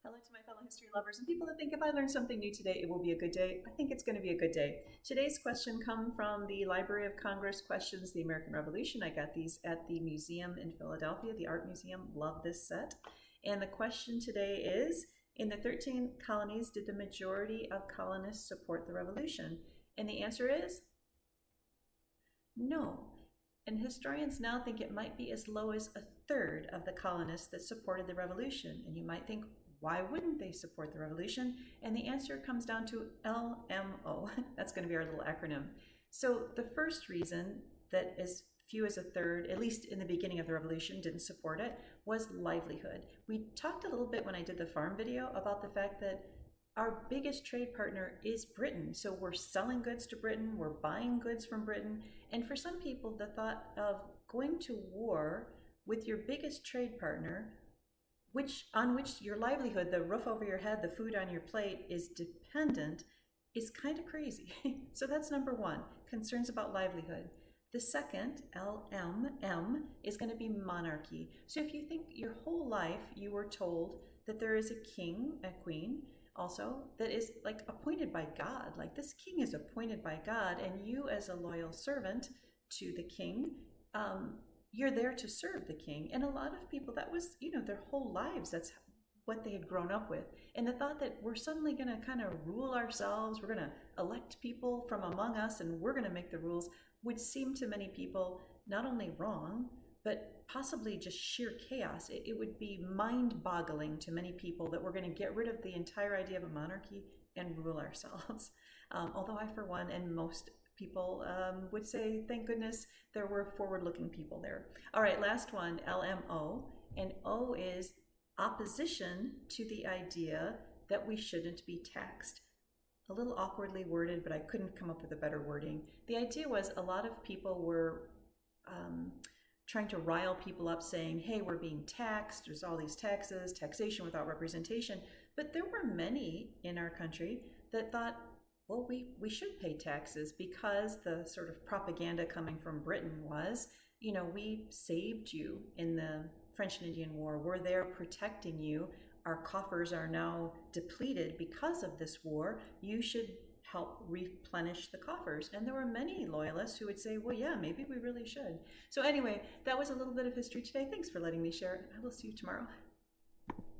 Hello to my fellow history lovers and people that think if I learned something new today, it will be a good day. I think it's going to be a good day. Today's question come from the Library of Congress Questions the American Revolution. I got these at the museum in Philadelphia, the Art Museum. Love this set. And the question today is, in the 13 colonies, did the majority of colonists support the revolution? And the answer is no. And historians now think it might be as low as a third of the colonists that supported the revolution. And you might think, why wouldn't they support the revolution? And the answer comes down to LMO. That's going to be our little acronym. So the first reason that as few as a third, at least in the beginning of the revolution, didn't support it was livelihood. We talked a little bit when I did the farm video about the fact that our biggest trade partner is Britain. So we're selling goods to Britain, we're buying goods from Britain. And for some people, the thought of going to war with your biggest trade partner, on which your livelihood, the roof over your head, the food on your plate is dependent, is kind of crazy. So that's number one, concerns about livelihood. The second, LMM, is going to be monarchy. So if you think your whole life you were told that there is a king, a queen, also, that is like appointed by God, like this king is appointed by God, and you as a loyal servant to the king, you're there to serve the king. And a lot of people, that was, their whole lives, that's what they had grown up with. And the thought that we're suddenly going to kind of rule ourselves, we're going to elect people from among us, and we're going to make the rules, would seem to many people not only wrong, but possibly just sheer chaos. It would be mind-boggling to many people that we're going to get rid of the entire idea of a monarchy and rule ourselves. Although I, for one, and most people would say, thank goodness there were forward-looking people there. All right, last one, LMO. And O is opposition to the idea that we shouldn't be taxed. A little awkwardly worded, but I couldn't come up with a better wording. The idea was a lot of people were trying to rile people up saying, hey, we're being taxed, there's all these taxes, taxation without representation. But there were many in our country that thought, well, we should pay taxes, because the sort of propaganda coming from Britain was, we saved you in the French and Indian War. We're there protecting you. Our coffers are now depleted because of this war. You should help replenish the coffers. And there were many loyalists who would say, well, yeah, maybe we really should. So anyway, that was a little bit of history today. Thanks for letting me share it. I will see you tomorrow.